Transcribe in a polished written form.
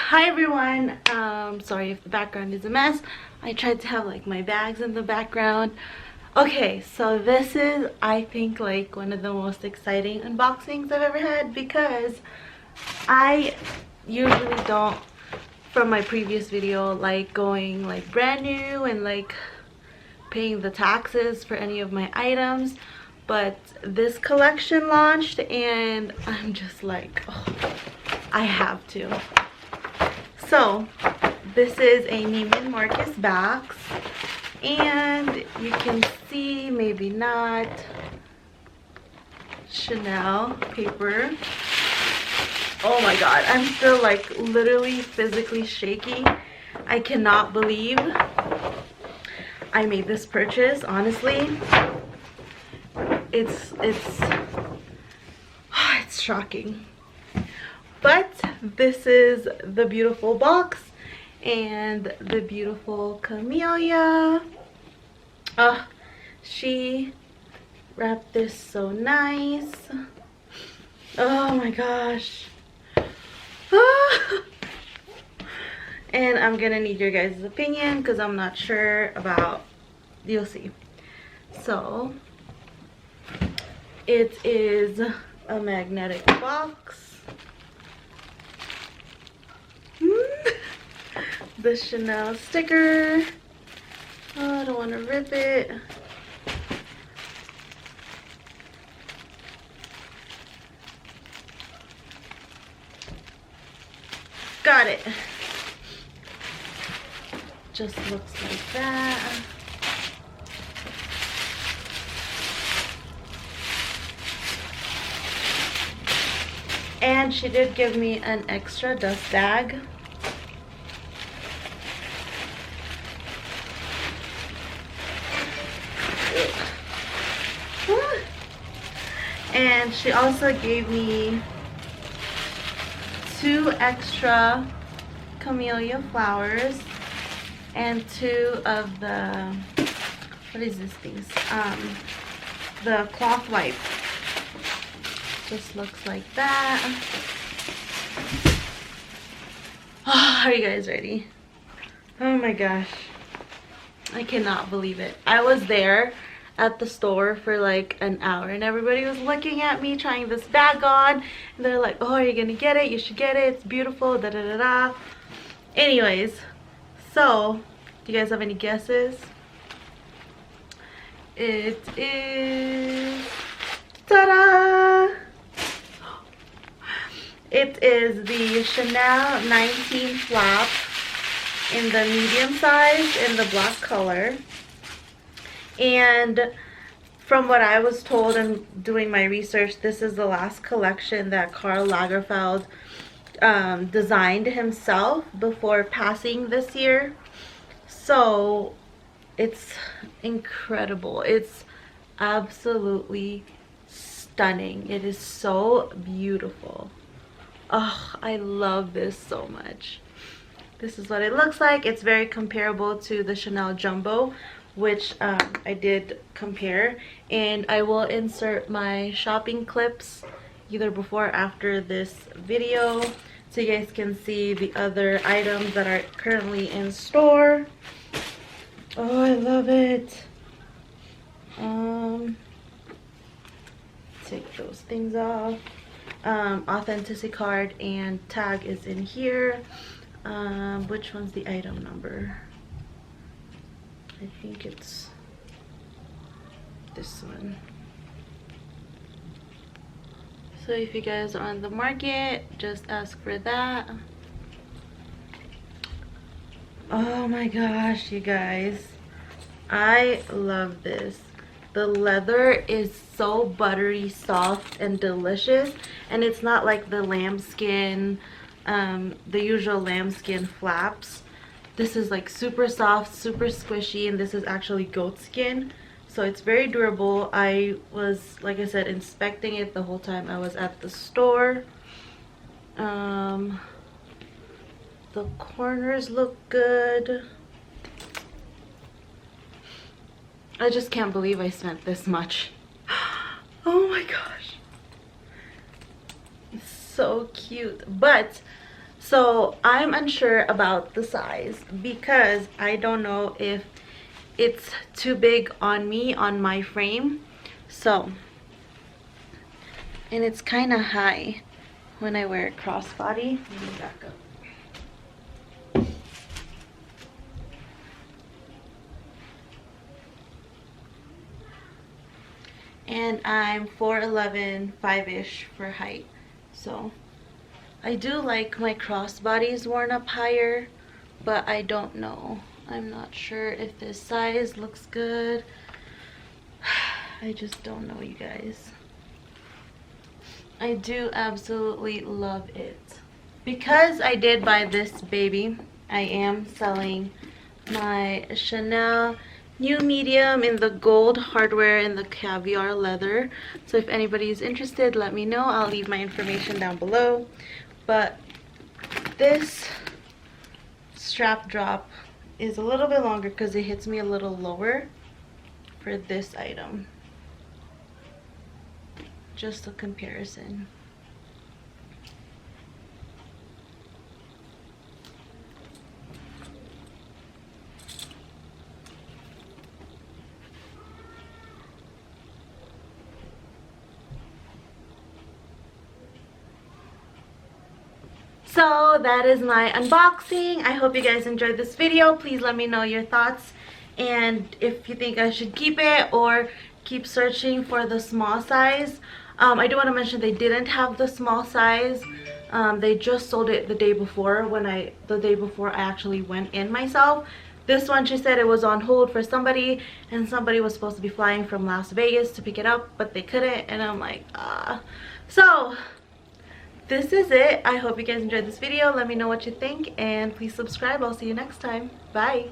Hi everyone. Sorry if the background is a mess. I tried to have like my bags in the background. Okay, so this is, I think, like one of the most exciting unboxings I've ever had, because I usually don't, from my previous video, like going like brand new and like paying the taxes for any of my items. But this collection launched and I'm just like, oh, I have to. So this is a Neiman Marcus box, and you can see, maybe not, Chanel paper. Oh my god, I'm still like literally physically shaking. I cannot believe I made this purchase. Honestly, it's shocking. But this is the beautiful box and the beautiful Camellia. She wrapped this so nice. Oh my gosh. And I'm gonna need your guys' opinion because I'm not sure about, you'll see. So it is a magnetic box. The Chanel sticker. Oh, I don't want to rip it. Got it. Just looks like that. And she did give me an extra dust bag. And she also gave me 2 extra camellia flowers and 2 of the, what is this things? The cloth wipe. Just looks like that. Oh, are you guys ready? Oh my gosh. I cannot believe it. I was there at the store for like an hour and everybody was looking at me trying this bag on, and they're like, oh, are you gonna get it? You should get it, it's beautiful, da da da da. Anyways, so do you guys have any guesses? It is, ta-da, it is the Chanel 19 flap in the medium size in the black color. And from what I was told and doing my research, this is the last collection that Karl Lagerfeld designed himself before passing this year. So it's incredible. It's absolutely stunning. It is so beautiful. Oh, I love this so much. This is what it looks like. It's very comparable to the Chanel Jumbo, which I did compare, and I will insert my shopping clips either before or after this video so you guys can see the other items that are currently in store. Oh, I love it. Take those things off. Authenticity card and tag is in here. Which one's the item number? I think it's this one. So if you guys are on the market, just ask for that. Oh my gosh, you guys, I love this. The leather is so buttery soft and delicious, and it's not like the lambskin, the usual lambskin flaps. This is like super soft, super squishy, and this is actually goat skin, so it's very durable. I was, like I said, inspecting it the whole time I was at the store. The corners look good. I just can't believe I spent this much. Oh my gosh. It's so cute. But So I'm unsure about the size because I don't know if it's too big on me, on my frame. So, and it's kind of high when I wear it crossbody. Let me back up. And I'm 4'11", 5-ish for height. So I do like my crossbodies worn up higher, but I don't know. I'm not sure if this size looks good. I just don't know, you guys. I do absolutely love it. Because I did buy this baby, I am selling my Chanel new medium in the gold hardware and the caviar leather. So if anybody's interested, let me know. I'll leave my information down below. But this strap drop is a little bit longer because it hits me a little lower for this item. Just a comparison. So that is my unboxing. I hope you guys enjoyed this video. Please let me know your thoughts and if you think I should keep it or keep searching for the small size. I do want to mention they didn't have the small size. They just sold it the day before I actually went in myself. This one, she said it was on hold for somebody, and somebody was supposed to be flying from Las Vegas to pick it up, but they couldn't, and I'm like, ah. So this is it. I hope you guys enjoyed this video. Let me know what you think, and please subscribe. I'll see you next time. Bye.